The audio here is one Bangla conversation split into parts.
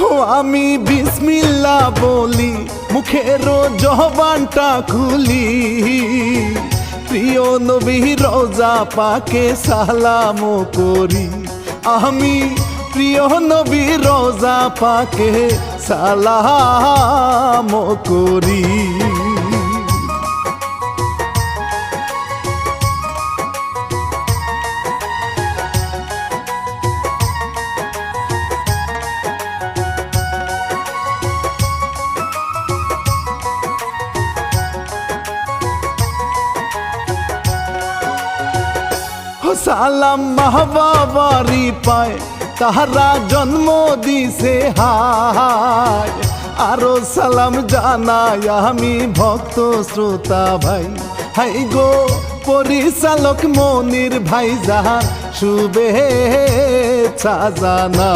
ও আমি বিসমিল্লাহ বলি, মুখের জবানটা খুলি, প্রিয় নবী রওজা পাকে সালাম করি। আমি প্রিয় নবী রওজা পাকে সালাম করি। সালাম মাহবাবারি পায়, তাহারা জন্ম দিছে হায়। আরো সালাম জানাই আমি ভক্ত শ্রোতা ভাই, হাই গো পরিচালক মনির ভাই জাহান শুভেচ্ছা জানা।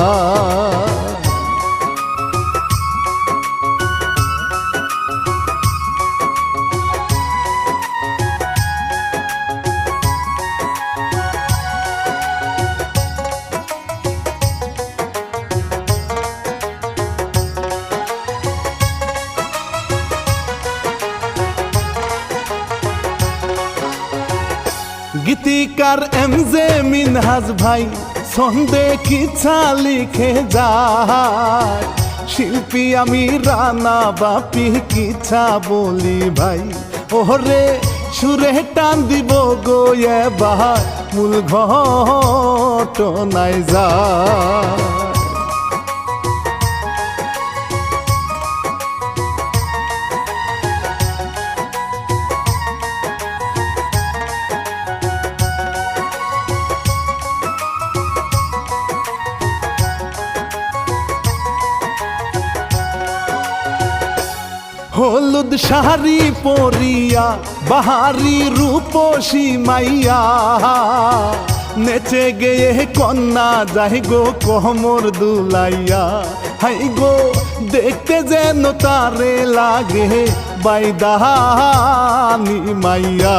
গীতিকার এমজে মিনহাজ ভাই ছন্দে কিচ্ছা লিখে যায়, শিল্পী আমি রানা বাপি কিচ্ছা বলি ভাই। ওরে সুরে টান দিব গো এবার মূল ঘটনায় যায়। হলুদ শাড়ি পরিয়া বাহারি রূপসী মাইয়া, নেচে গেয়ে কন্যা যাই গো কোমর দুলাইয়া। হাই গো দেখতে যেন তারে লাগে বাইদানি মাইয়া।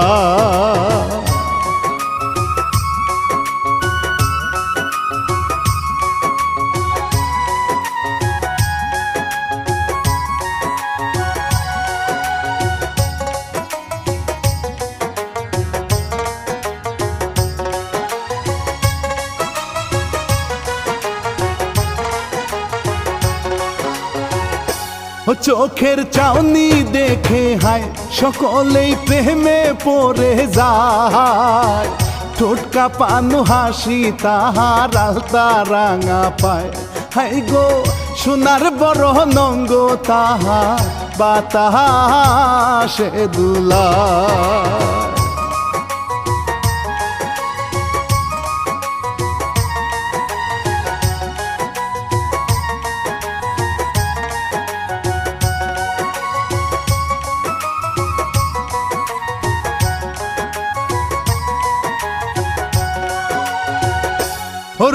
চোখের চাউনি দেখে হায় সকলেই প্রেমে পড়ে যায়, ঠোঁটকা পানু হাসি তাহার আলতা রাঙা পায়। হাই গো সোনার বড় নঙ্গ তাহার বাতাসে দুলায়।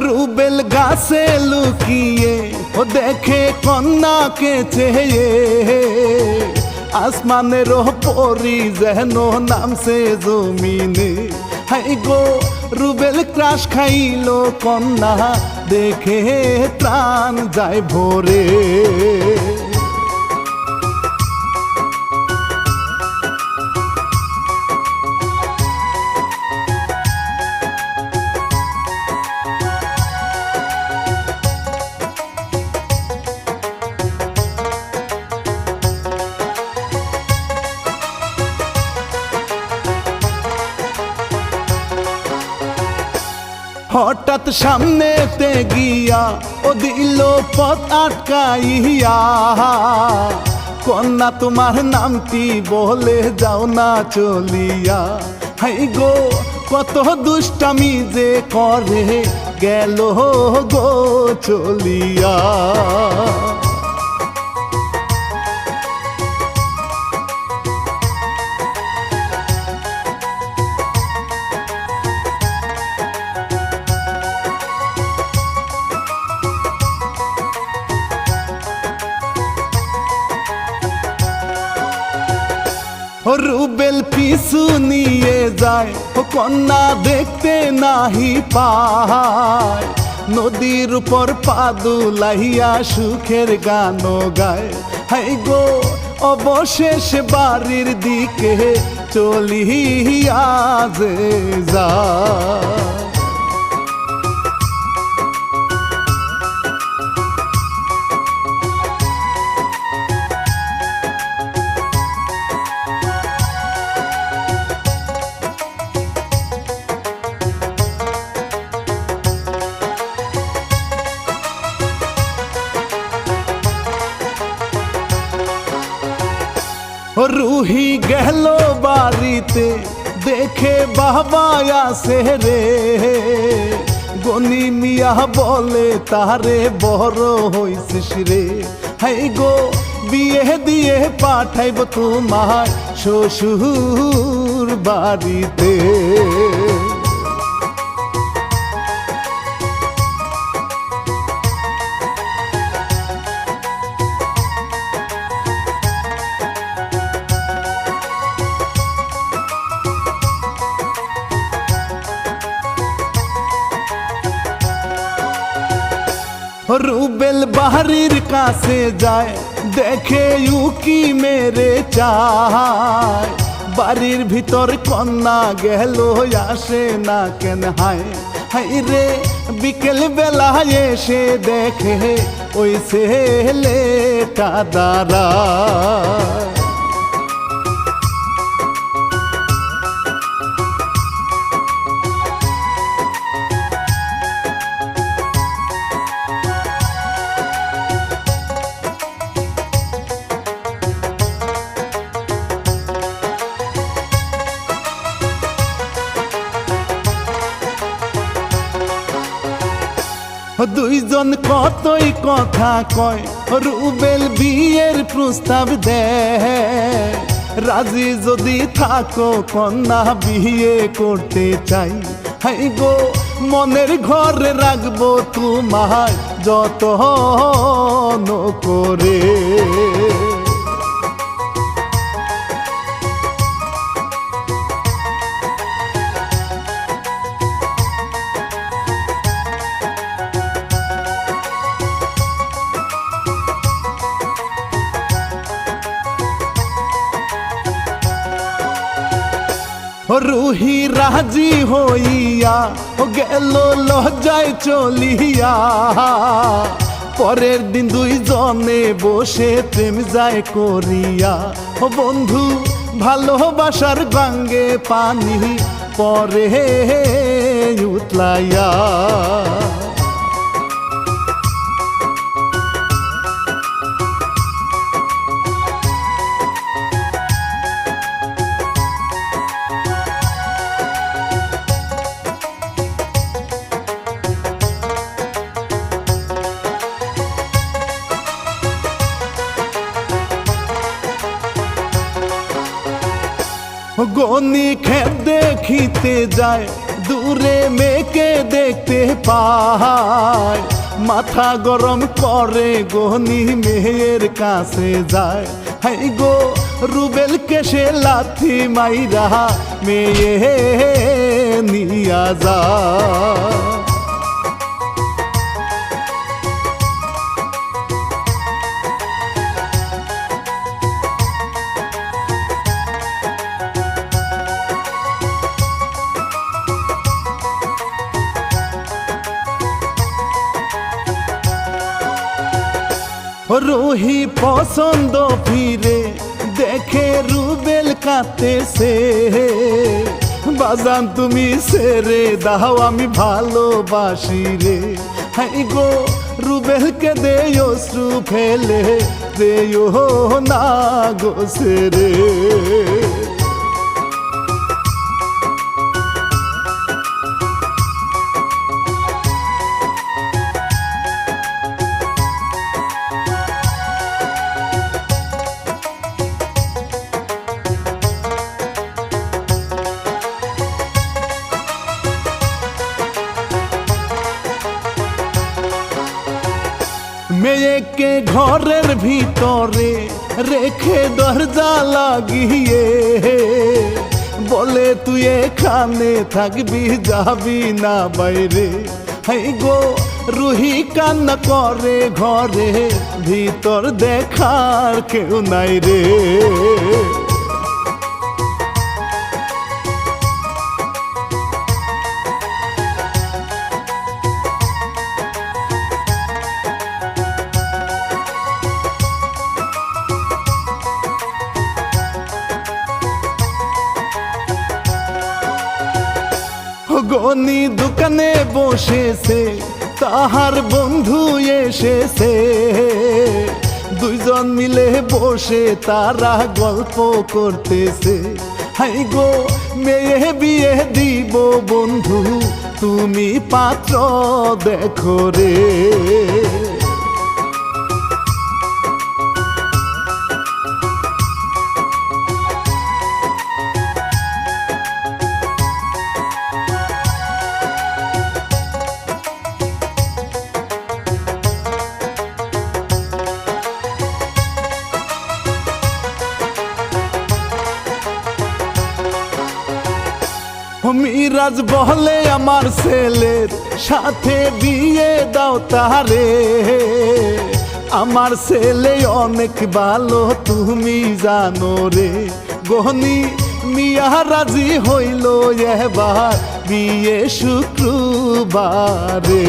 রুবেল গাছে লুকিয়ে ও দেখে কন্যাকে চেয়ে, আসমানের পরি যেন নামছে জমিনে। হাই গো রুবেল ক্রাশ খাইল কন্যা দেখে প্রাণ যায় ভরে। হঠাৎ সামনেতে গিয়া ও দিল পথ আটকাইয়া, কন্যা তোমার নামটি বলে যাও না চলিয়া। হাই গো কত দুষ্টামি যে করে গেল গো চলিয়া। রুবেল পিছু নিয়ে যায় ও কন্যা দেখতে নাহি পায়, নদীর উপর পা দুলাইয়া সুখের গান গায়। হাই গো অবশেষ বাড়ির দিকে চলিয়া যে যায়। রুহি গেল বাড়িতে দেখে বাবা আসে রে, গনি মিয়া বলে তারে বড় হইছিস রে। হাই গো বিয়ে দিয়ে পাঠাইব তোমার শ্বশুর বাড়িতে। রুবেল বাড়ির কাছে যায় দেখে উকি মেরে চায়, বাড়ির ভিতর কন্যা গেল আসে না কেন হায়। হাই রে বিকেল বেলা এসে দেখে ওই ছেলেটা দাঁড়ায়। দুইজন কতই কথা কয়, রুবেল বিয়ের প্রস্তাব দেয়। রাজি যদি থাকো কন্যা বিয়ে করতে চাই। হাই গো মনের ঘরে রাখবো তোমার যতন করে। রুহি রাজি হইয়া গেল লজ্জায় চলিয়া, পরের দিন দুইজনে বসে প্রেম যায় করিয়া। বন্ধু ভালোবাসার গাঙ্গে পানি পরে উতলাইয়া। গনি খেত দেখিতে যায় দূরে মেয়েকে দেখতে পায়, মাথা গরম করে গনি মেয়ের কাছে যায়। হাই গো রুবেলকে সে লাথি মাইরা মেয়ে নিয়া যায়। রুহি পছন্দ ফিরে দেখে রুবেল কাঁদতেছে, বাজান তুমি ছেড়ে দাও আমি ভালোবাসি রে। হাই গো রুবেলকে দে অশ্রু ফেলে দেও না গো ছেড়ে। মেয়েকে ঘরের ভিতরে রেখে দরজা লাগিয়ে বলে তুই এখানে থাকবি যাবি না বাইরে। হাই গো রুহি কান্না করে ঘরে, ভিতর দেখার কেউ নাই রে। গনি দোকানে বসেছে, তাহার বন্ধু এসেছে, দুইজন মিলে বসে তারা গল্প করতেছে। হাই গো মেয়ে বিয়ে দিব বন্ধু, তুমি পাত্র দেখো রে। মিরাজ বলে আমার ছেলের সাথে বিয়ে দাও তারে, আমার ছেলে অনেক ভালো তুমি জানো রে। গহনি মিয়া রাজি হইল এবার বিয়ে শুক্রবারে।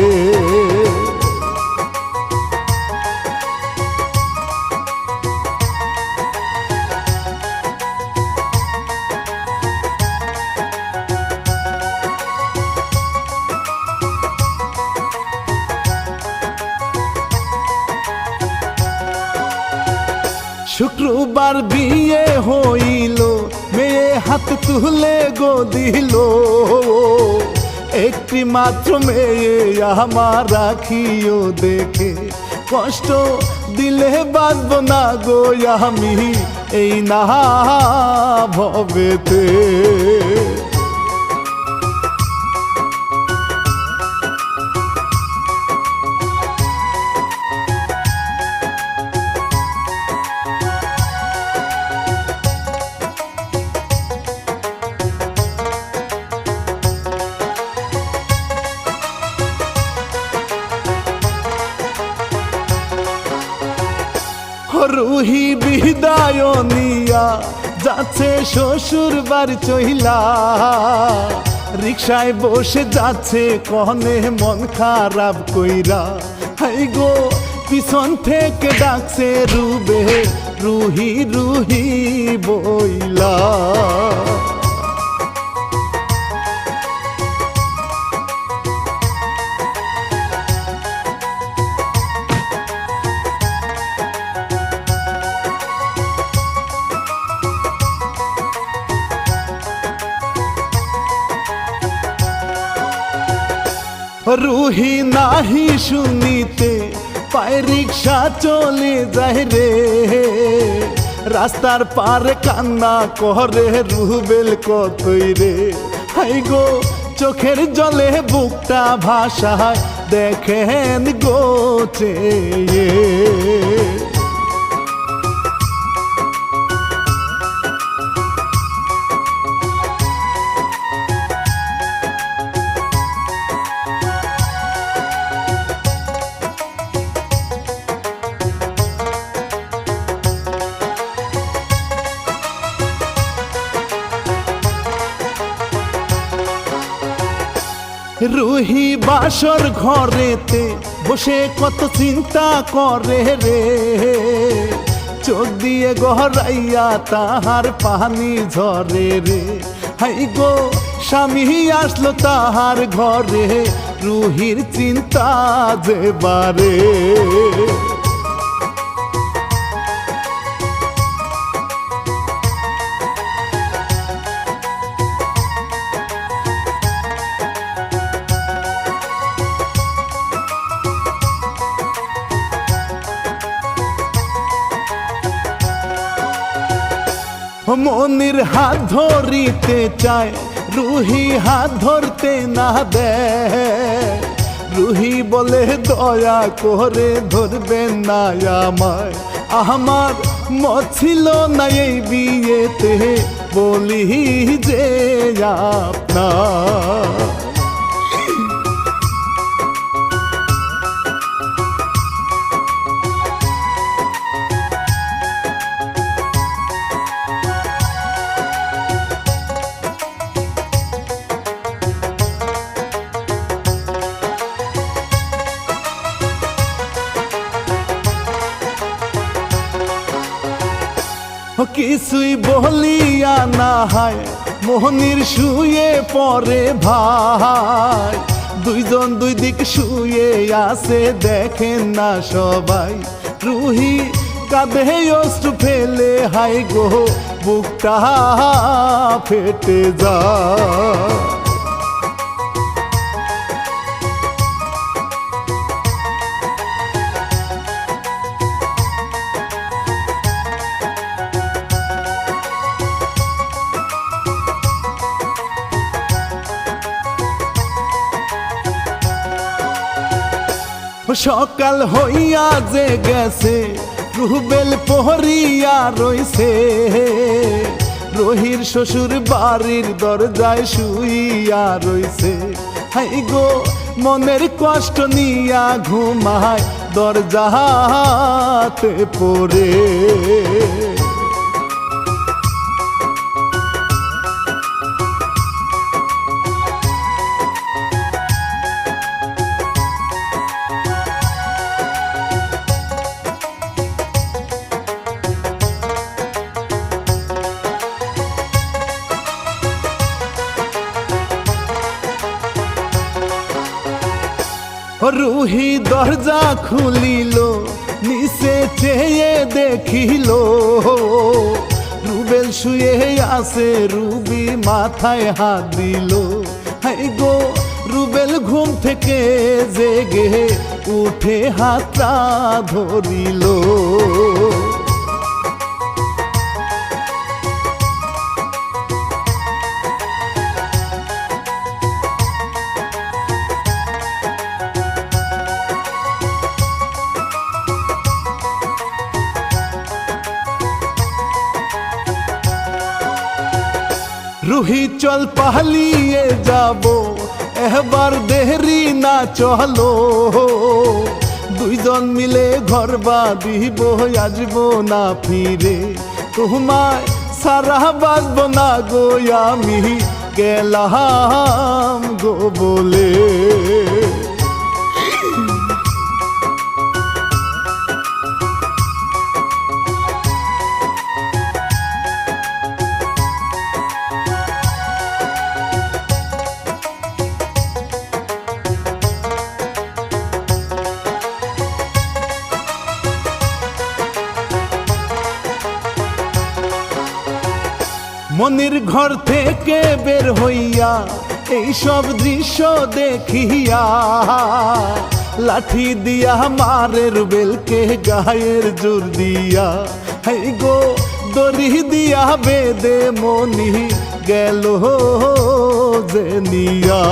শুক্রবার বিয়ে হইল, মেয়ে হাত তুলে গো দিল, একটি মাত্র মেয়ে আমার রাখিও দেখে, কষ্ট দিলে বাঁচব না গো আমি এই না ভবেতে। রুহি বিদায় নিয়া যাচ্ছে শ্বশুর বাড়ি চইলা, রিকশায় বসে যাচ্ছে কনে মন খারাপ কইরা। হাই গো পিছন থেকে ডাকছে রুবে, রুহি রুহি বইলা। রুহি নাহি শুনিতে পায়, রিক্সা চলে যায় রে, রাস্তার পারে কান্না করে রুবেল কতই রে। হাই গো চোখের জলে বুকটা ভাসায় দেখেন গো চেয়ে। রুহি বাসর ঘরেতে বসে কত চিন্তা করে রে, চোখ দিয়ে গহরাইয়া তাহার পানি ঝরে রে। হাই গো স্বামী আসলো তাহার ঘরে, রুহির চিন্তা যে বারে। মনির হাত ধরিতে চায়, রুহি হাত ধরতে না দেয়, রুহি বলে দয়া করে ধরবেন না আমায়, আমার মত ছিল না এই বিয়েতে বলি যে আপনার। কিছুই বলিয়া না হয় মোহনীর শুয়ে পরে ভাই, দুইজন দুই দিক শুয়ে আছে দেখেন না সবাই। রুহি কাঁধে অশ্রু ফেলে হাই গো বুকটা ফেটে যায়। সকাল হইয়া যে গেছে রুবেল পহরিয়া রইছে, রহির শ্বশুর বাড়ির দরজায় শুইয়া রইছে। হাই গো মনের কষ্ট নিয়া ঘুমায় দরজাতে পড়ে। রুহি দরজা খুলিল, নিচে চেয়ে দেখিল রুবেল শুয়ে আছে, রুবি মাথায় হাত দিল। হাই গো রুবেল ঘুম থেকে জেগে উঠে হাতটা ধরিল। রুহি চল পালিয়ে যাব, এবার দেরি না চলো, দুইজন মিলে ঘর বাঁধিব আসবো না ফিরে। তোমায় সারা বাঁচব না গো আমি গেলাম গো বলে। মনির ঘর থেকে বের হইয়া এই সব দৃশ্য দেখিয়া, লাঠি দিয়া মারে রুবেলকে গায়ের জোর দিয়া। হাই গো দড়ি দিয়া বেদে মনি গেল যে নিয়া।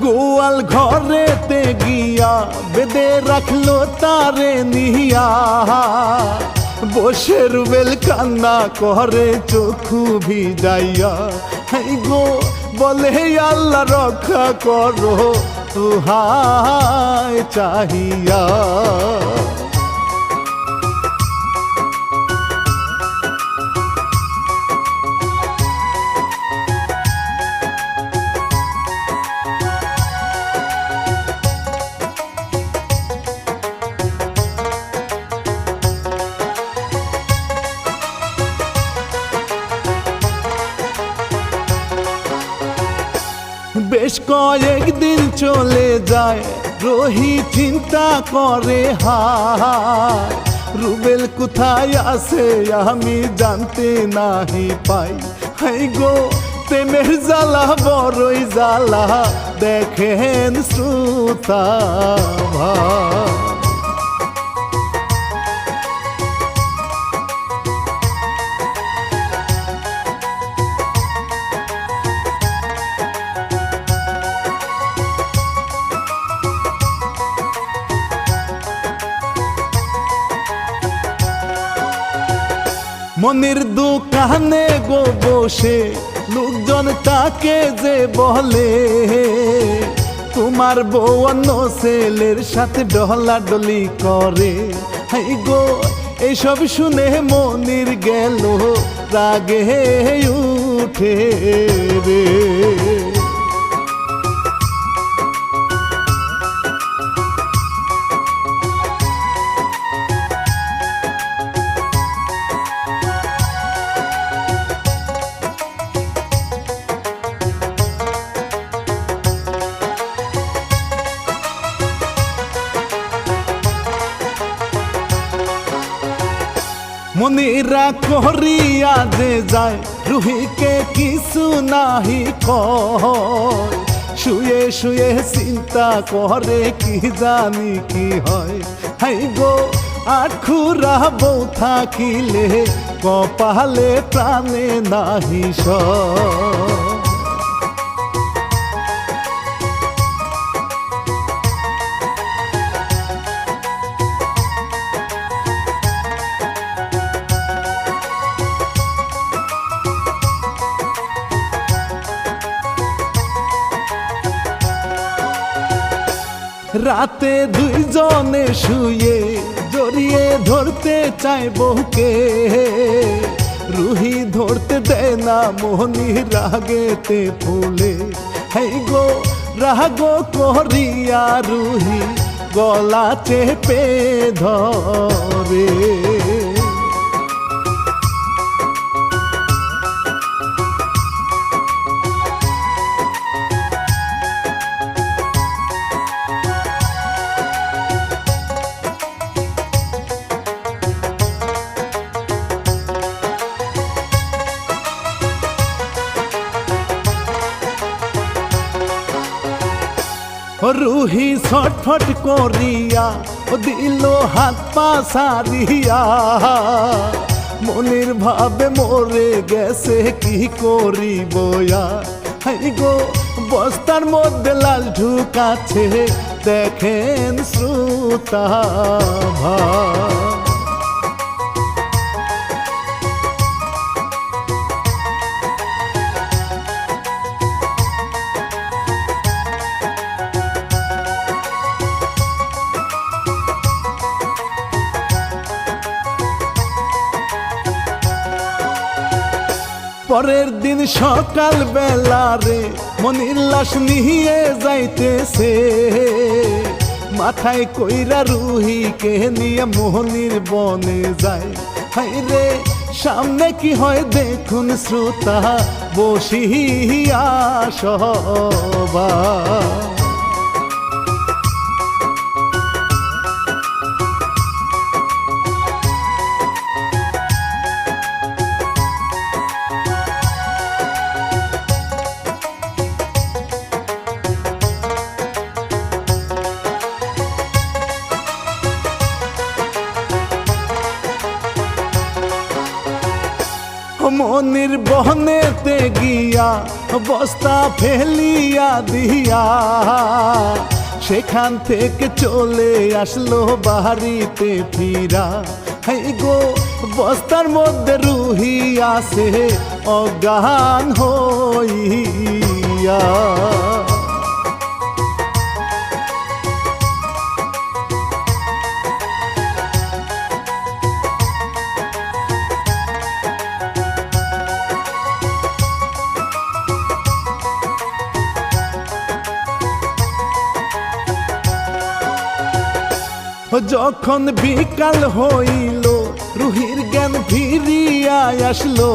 গোয়াল ঘরেতে গিয়া বেদে রাখলো তারে নিয়া, বসে রুবেল কান্না করে চোখু ভিজাইয়া। হাই গো বলে আল্লাহ রক্ষা করো তুহায় চাহিয়া। বেশ কয়েকদিন চলে যায়, রহি চিন্তা করে হায় রুবেল কোথায় আছে আমি জানতে নাহি পাই। হাই গো প্রেমের জ্বালা বড়ই জ্বালা দেখেন শ্রোতা ভাই। মনির দোকানে গো বসে লোকজন তাকে যে বলে, তোমার বউ অন্য ছেলের সাথে ডলাডলি করে। হাই গো এইসব শুনে মনির গেল রাগে উঠে রে। মনিরা করিয়া যে যায় রুহিকে কিছু নাহি কয়, শুয়ে শুয়ে চিন্তা করে কি জানি কি হয়। হাই গো আখুরা বউ থাকিলে কপালে প্রাণে নাহি সয়। রাতে দুইজনে শুয়ে জড়িয়ে ধরতে চায় বউকে, রুহি ধরতে দেয় না মোহনি রাগেতে ফুলে। হাই গো রাগ করিয়া রুহি গলা চেপে ধরে। রুহি ছটফট করিয়া দিল হাত পা সারিয়া, মনির ভাবে মরে গেছে কি করিব আর। হাই গো বস্তার মধ্যে লাল ঢুকাছে দেখেন শ্রোতা ভাই। পরের দিন সকাল বেলা রে মনির লাশ নিয়ে যাইতেছে, মাথায় কইরা রুহিকে নিয়ে মোহনির বনে যায়। হাই রে সামনে কি হয় দেখুন শ্রোতা বসিয়া সবাই। মনির বহনেতে গিয়া বস্তা ফেলিয়া দিয়া, সেখান থেকে চলে আসলো বাড়িতে ফিরা। হাই গো বস্তার মধ্যে রুহি আছে অজ্ঞান হইয়া। যখন বিকাল হইল রুহির জ্ঞান ফিরিয়া আসলো,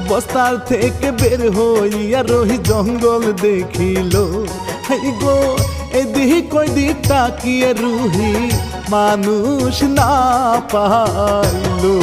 বস্তার থেকে বের হইয়া রুহি জঙ্গল দেখিল। হাই গো এদিক ওইদিক তাকিয়ে রুহি মানুষ না পাইলো।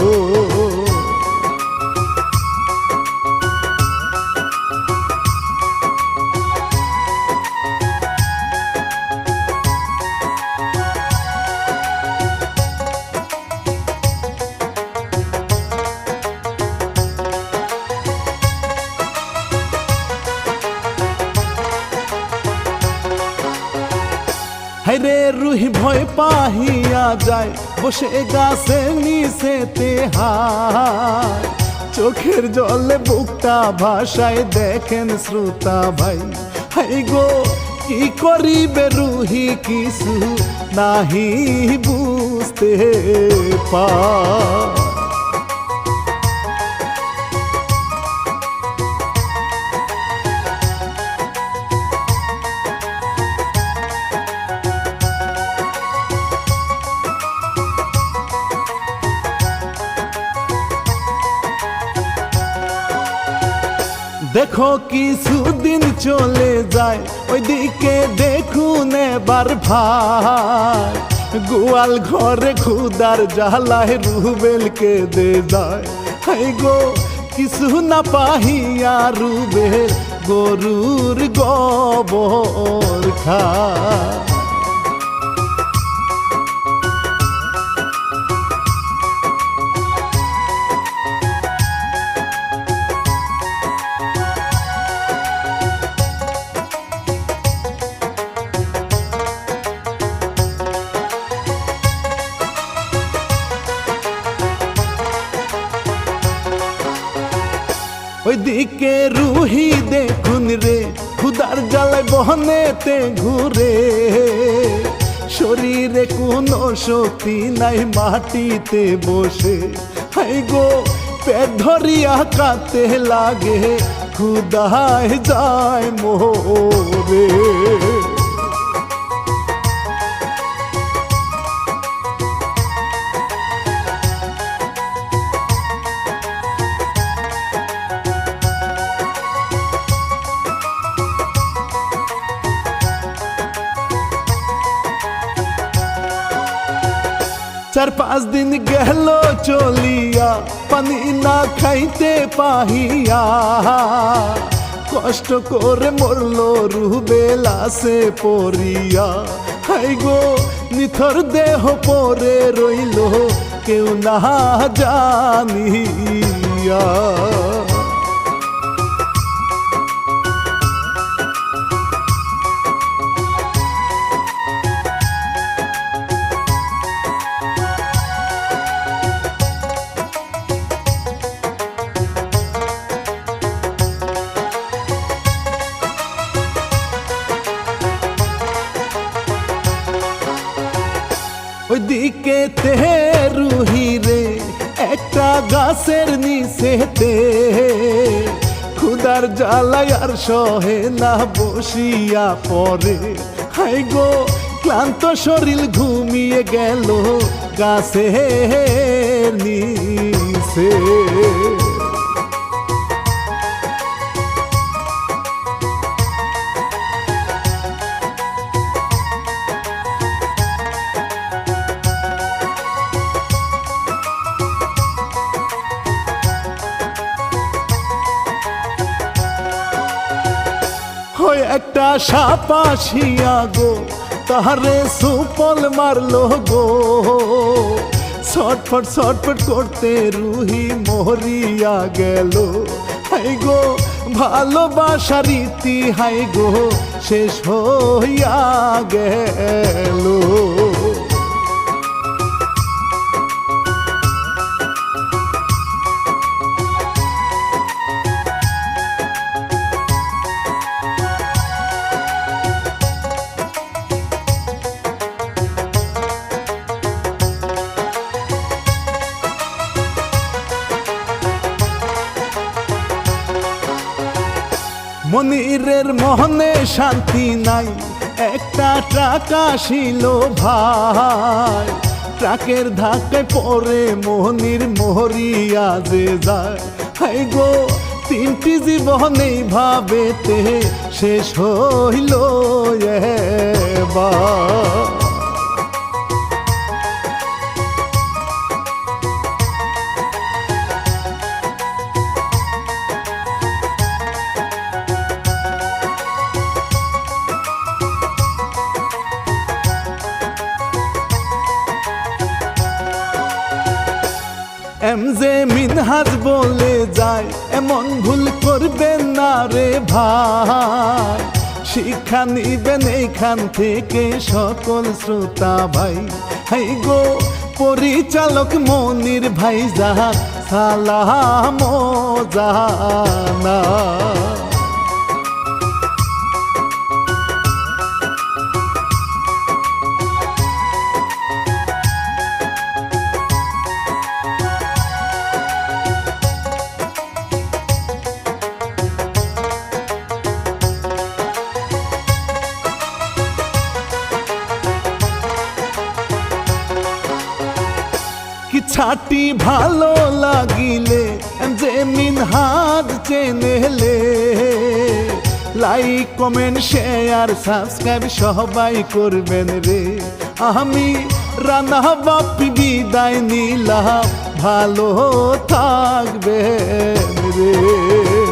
হাইরে রুহি ভয় পাহিয়া যায় বসে গাছের নিচেতে হায়, চোখের জলে বুকটা ভাসায় দেখেন শ্রোতা ভাই। হাই গো কি করিবে রুহি কিছু নাহি বুঝতে পায়। দেখো কিছুদিন চলে যায় ওইদিকে দেখুন এবার ভাই, গোয়াল ঘরে ক্ষুদার জ্বালায় রুবেলকে দে যায়। হাই গো কিছু না পাহিয়া রুবেল গরুর গোবর খায়। ওইদিকে রুহি দেখুন রে ক্ষুদার জ্বালায় বহনেতে ঘুরে, শরীরে কোনো শক্তি নাই মাটিতে বসে। হাই গো পেট ধরিয়া কাঁদতে লাগে ক্ষুদায় যায় মোরে। চার পাঁচ দিন গেল চলিয়া পানি না খাইতে পাহিয়া, কষ্ট করে মরল রুবেল আসে পড়িয়া। হাই গো নিথর দেহ পরে রইল কেউ না জানিয়া। ওইদিকে তে রুহি রে একটা গাছের নিচেতে ক্ষুদার জ্বালায় আর সহে না বসিয়া পড়ে। হাই গো ক্লান্ত শরীর ঘুমিয়ে গেল গাছের নিচে। একটা সাপ আসিয়া গো তাহারে সুপল মারলো গো, ছটফট ছটফট করতে রুহি মরিয়া গেল। হাই গো ভালোবাসা রীতি হাই গো শেষ হইয়া গেল। মনিরের মনে শান্তি নাই, একটা ট্রাক আসিল ভাই, ট্রাকের ধাক্কায় পরে মনির মরিয়া যে যায়। হাই গো তিনটি জীবনে ভাবেতে শেষ হইল এবার। এমজে মিনহাজ বলে যায় এমন ভুল করবেন না রে ভাই, শিক্ষা নিবেন এইখান থেকে সকল শ্রোতা ভাই। হাই গো পরিচালক মনির ভাই যাহার সালাম জানা। ছাটি ভালো লাগিলে যে মিনহাজ চ্যানেলে লাইক কমেন্ট শেয়ার সাবস্ক্রাইব সবাই করবেন রে। আমি রানা বাপ্পি বিদায় নিলাম, ভালো থাকবেন রে।